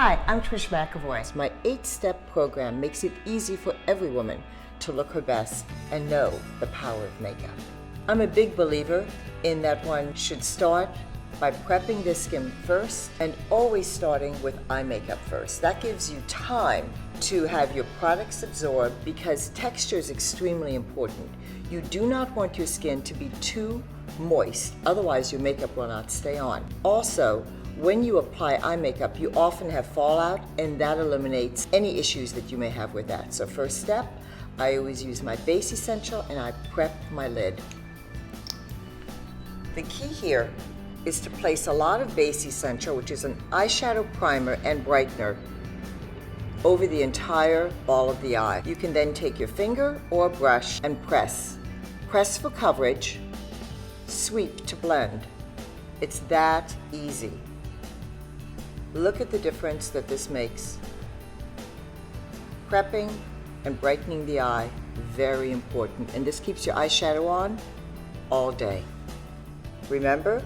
Hi, I'm Trish McAvoy. My 8-step program makes it easy for every woman to look her best and know the power of makeup. I'm a big believer in that one should start by prepping the skin first and always starting with eye makeup first. That gives you time to have your products absorb because texture is extremely important. You do not want your skin to be too moist, otherwise your makeup will not stay on. Also, when you apply eye makeup, you often have fallout, and that eliminates any issues that you may have with that. So first step, I always use my base essential and I prep my lid. The key here is to place a lot of base essential, which is an eyeshadow primer and brightener, over the entire ball of the eye. You can then take your finger or brush and press. Press for coverage, sweep to blend. It's that easy. Look at the difference that this makes. Prepping and brightening the eye, very important. And this keeps your eyeshadow on all day. Remember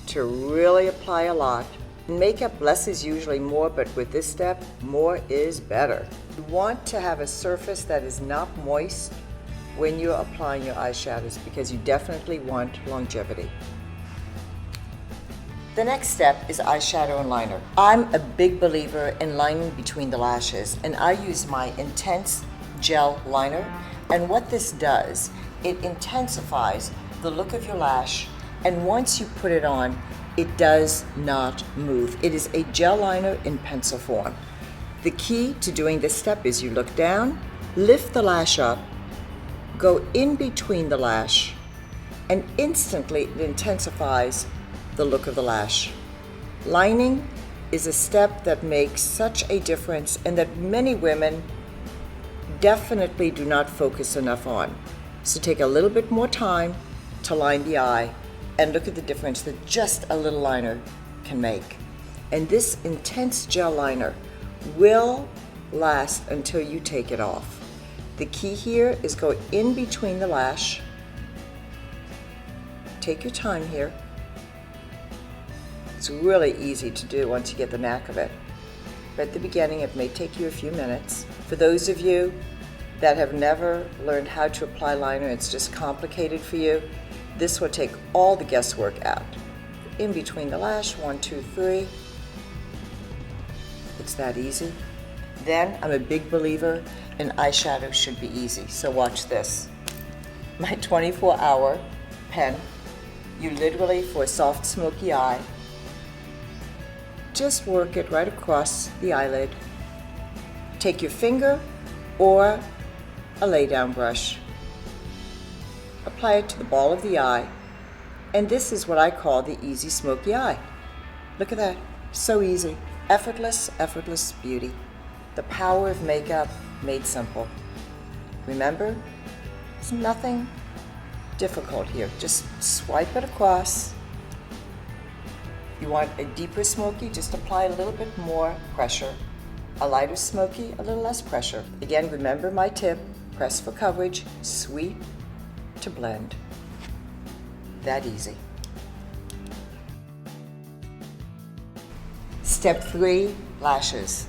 to really apply a lot. In makeup, less is usually more, but with this step, more is better. You want to have a surface that is not moist when you're applying your eyeshadows because you definitely want longevity. The next step is eyeshadow and liner. I'm a big believer in lining between the lashes, and I use my Intense Gel Liner. And what this does, it intensifies the look of your lash, and once you put it on, it does not move. It is a gel liner in pencil form. The key to doing this step is you look down, lift the lash up, go in between the lash, and instantly it intensifies the look of the lash. Lining is a step that makes such a difference and that many women definitely do not focus enough on. So take a little bit more time to line the eye and look at the difference that just a little liner can make. And this Intense Gel Liner will last until you take it off. The key here is go in between the lash. Take your time here. It's really easy to do once you get the knack of it. But at the beginning, it may take you a few minutes. For those of you that have never learned how to apply liner, it's just complicated for you, this will take all the guesswork out. In between the lash, 1, 2, 3. It's that easy. Then I'm a big believer in eyeshadow should be easy. So watch this. My 24-hour pen, you literally, for a soft, smoky eye, just work it right across the eyelid. Take your finger or a lay-down brush. Apply it to the ball of the eye. And this is what I call the easy smoky eye. Look at that. So easy. Effortless, effortless beauty. The power of makeup made simple. Remember, there's nothing difficult here. Just swipe it across. You want a deeper smoky, just apply a little bit more pressure. A lighter smoky, a little less pressure. Again, remember my tip, press for coverage, sweep to blend. That easy. Step 3, lashes.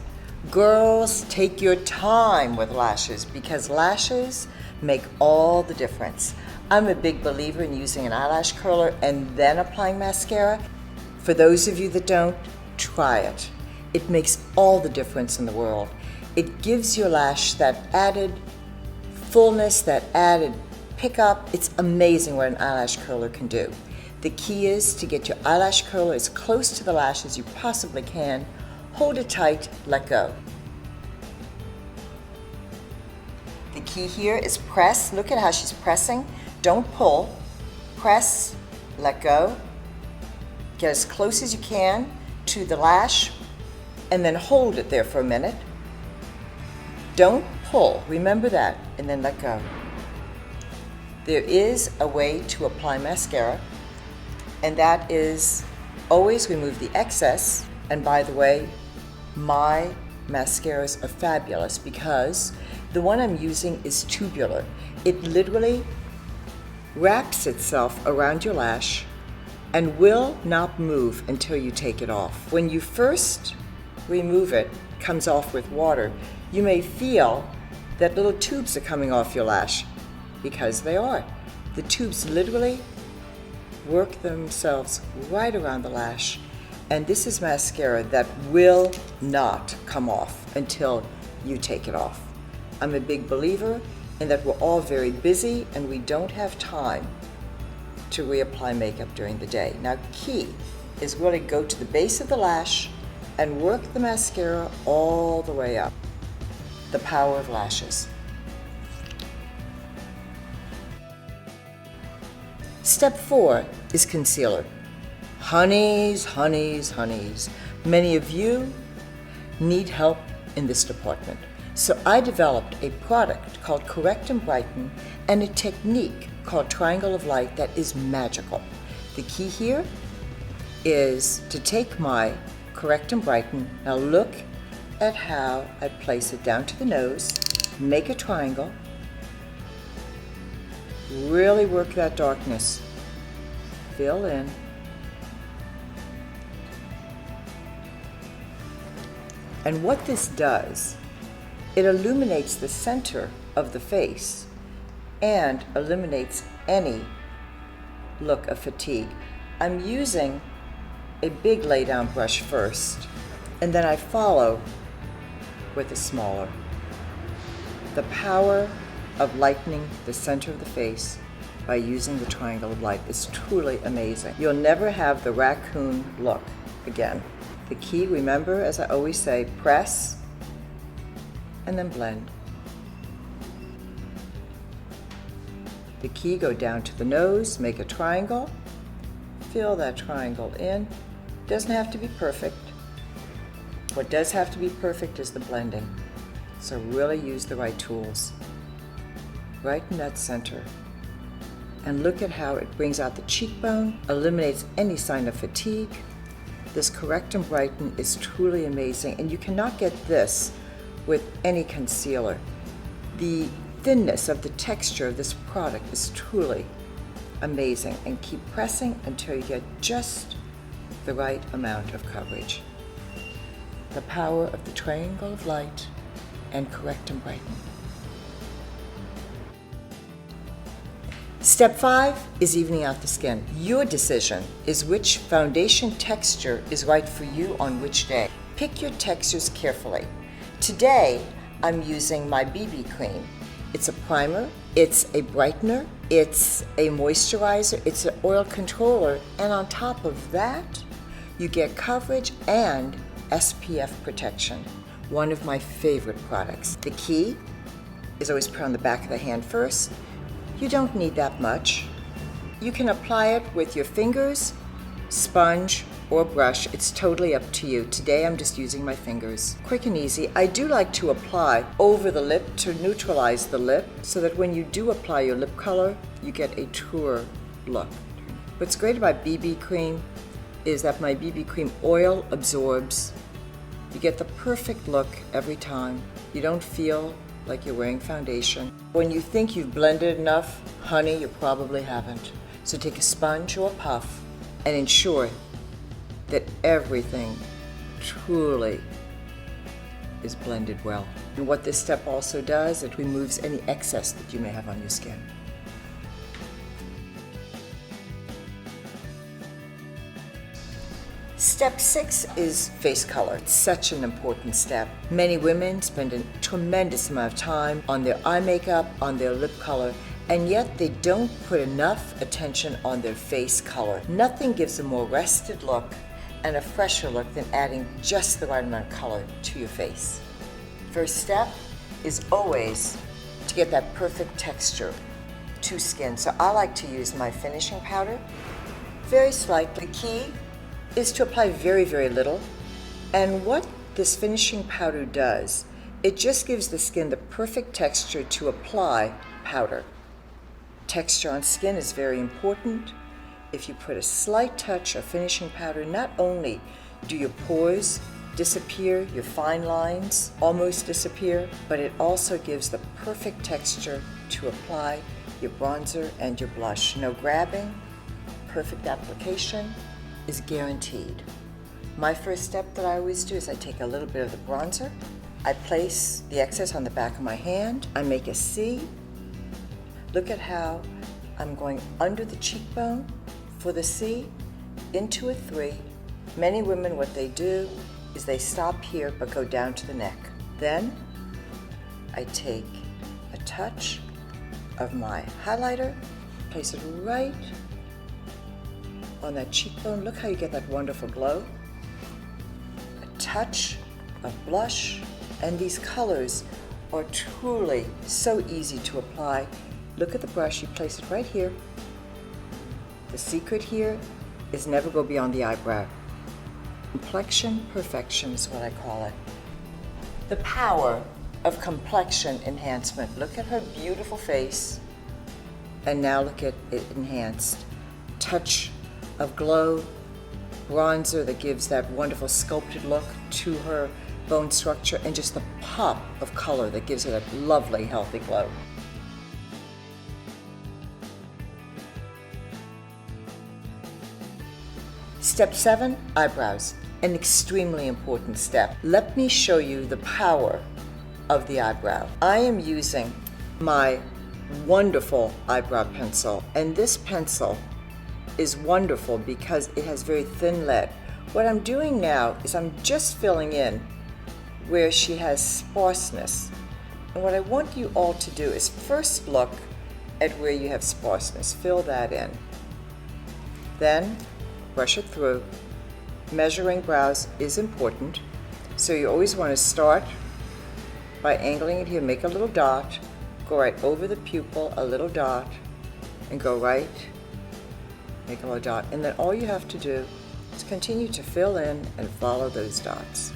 Girls, take your time with lashes because lashes make all the difference. I'm a big believer in using an eyelash curler and then applying mascara. For those of you that don't, try it. It makes all the difference in the world. It gives your lash that added fullness, that added pickup. It's amazing what an eyelash curler can do. The key is to get your eyelash curler as close to the lash as you possibly can. Hold it tight, let go. The key here is press. Look at how she's pressing. Don't pull. Press, let go. Get as close as you can to the lash and then hold it there for a minute. Don't pull, remember that, and then let go. There is a way to apply mascara, and that is always remove the excess. And by the way, my mascaras are fabulous because the one I'm using is tubular. It literally wraps itself around your lash and will not move until you take it off. When you first remove it, comes off with water, you may feel that little tubes are coming off your lash, because they are. The tubes literally work themselves right around the lash, and this is mascara that will not come off until you take it off. I'm a big believer in that we're all very busy and we don't have time to reapply makeup during the day. Now, key is really go to the base of the lash and work the mascara all the way up. The power of lashes. Step 4 is concealer. Honeys, honeys, honeys. Many of you need help in this department. So I developed a product called Correct and Brighten and a technique called Triangle of Light that is magical. The key here is to take my Correct and Brighten. Now look at how I place it down to the nose, make a triangle, really work that darkness, fill in, and what this does, it illuminates the center of the face and eliminates any look of fatigue. I'm using a big lay down brush first, and then I follow with a smaller. The power of lightening the center of the face by using the Triangle of Light is truly amazing. You'll never have the raccoon look again. The key, remember, as I always say, press and then blend. The key, go down to the nose, make a triangle, fill that triangle in. Doesn't have to be perfect. What does have to be perfect is the blending. So really use the right tools. Right in that center. And look at how it brings out the cheekbone, eliminates any sign of fatigue. This Correct and Brighten is truly amazing, and you cannot get this with any concealer. The thinness of the texture of this product is truly amazing, and keep pressing until you get just the right amount of coverage. The power of the Triangle of Light and Correct and Brighten. Step 5 is evening out the skin. Your decision is which foundation texture is right for you on which day. Pick your textures carefully. Today, I'm using my BB cream. It's a primer, it's a brightener, it's a moisturizer, it's an oil controller, and on top of that, you get coverage and SPF protection. One of my favorite products. The key is always put on the back of the hand first. You don't need that much. You can apply it with your fingers, sponge, or brush. It's totally up to you. Today I'm just using my fingers. Quick and easy. I do like to apply over the lip to neutralize the lip so that when you do apply your lip color, you get a truer look. What's great about BB cream is that my BB cream oil absorbs. You get the perfect look every time. You don't feel like you're wearing foundation. When you think you've blended enough, honey, you probably haven't. So take a sponge or a puff and ensure that everything truly is blended well. And what this step also does, it removes any excess that you may have on your skin. Step 6 is face color. It's such an important step. Many women spend a tremendous amount of time on their eye makeup, on their lip color, and yet they don't put enough attention on their face color. Nothing gives a more rested look and a fresher look than adding just the right amount of color to your face. First step is always to get that perfect texture to skin. So I like to use my finishing powder, very slightly. The key is to apply very, very little. And what this finishing powder does, it just gives the skin the perfect texture to apply powder. Texture on skin is very important. If you put a slight touch of finishing powder, not only do your pores disappear, your fine lines almost disappear, but it also gives the perfect texture to apply your bronzer and your blush. No grabbing, perfect application is guaranteed. My first step that I always do is I take a little bit of the bronzer, I place the excess on the back of my hand, I make a C. Look at how I'm going under the cheekbone for the C, into a 3. Many women, what they do is they stop here but go down to the neck. Then I take a touch of my highlighter, place it right on that cheekbone. Look how you get that wonderful glow. A touch of blush, and these colors are truly so easy to apply. Look at the brush, you place it right here. The secret here is never go beyond the eyebrow. Complexion perfection is what I call it. The power of complexion enhancement. Look at her beautiful face, and now look at it enhanced. Touch of glow, bronzer that gives that wonderful sculpted look to her bone structure, and just the pop of color that gives her that lovely, healthy glow. Step 7, eyebrows. An extremely important step. Let me show you the power of the eyebrow. I am using my wonderful eyebrow pencil, and this pencil is wonderful because it has very thin lead. What I'm doing now is I'm just filling in where she has sparseness. And what I want you all to do is first look at where you have sparseness. Fill that in. Then brush it through. Measuring brows is important, so you always want to start by angling it here. Make a little dot, go right over the pupil, a little dot, and go right, make a little dot. And then all you have to do is continue to fill in and follow those dots.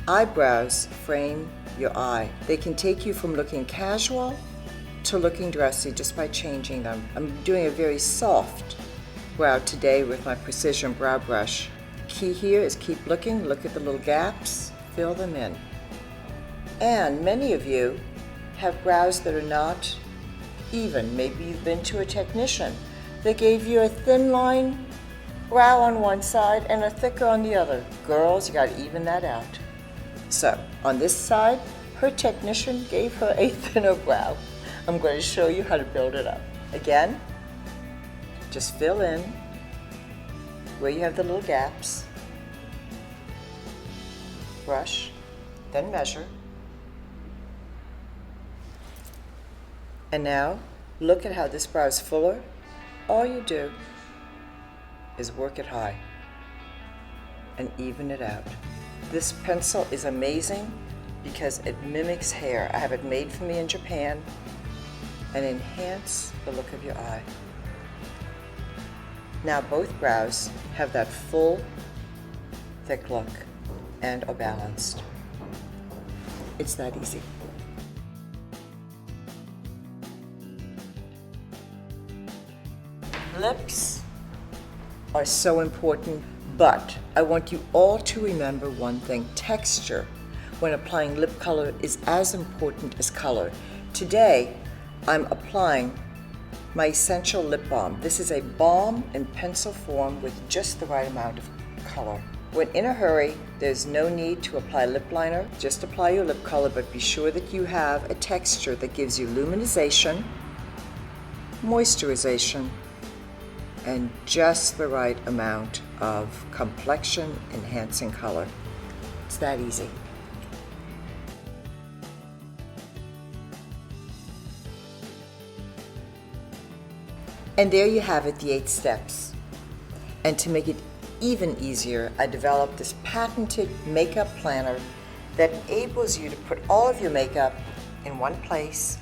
Eyebrows frame your eye. They can take you from looking casual to looking dressy just by changing them. I'm doing a very soft brow today with my precision brow brush. Key here is keep looking, look at the little gaps, fill them in. And many of you have brows that are not even. Maybe you've been to a technician that gave you a thin line brow on one side and a thicker on the other. Girls, you gotta even that out. So, on this side, her technician gave her a thinner brow. I'm going to show you how to build it up. Again, just fill in where you have the little gaps, brush, then measure. And now, look at how this brow is fuller. All you do is work it high and even it out. This pencil is amazing because it mimics hair. I have it made for me in Japan and enhance the look of your eye. Now both brows have that full, thick look and are balanced. It's that easy. Lips are so important, but I want you all to remember one thing. Texture when applying lip color is as important as color. Today, I'm applying my Essential Lip Balm. This is a balm in pencil form with just the right amount of color. When in a hurry, there's no need to apply lip liner. Just apply your lip color, but be sure that you have a texture that gives you luminization, moisturization, and just the right amount of complexion enhancing color. It's that easy. And there you have it, the 8 steps. And to make it even easier, I developed this patented makeup planner that enables you to put all of your makeup in one place.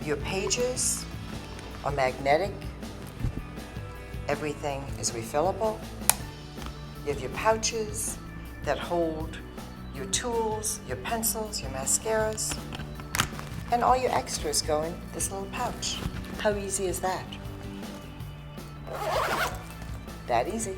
Your pages are magnetic. Everything is refillable. You have your pouches that hold your tools, your pencils, your mascaras, and all your extras go in this little pouch. How easy is that? That easy.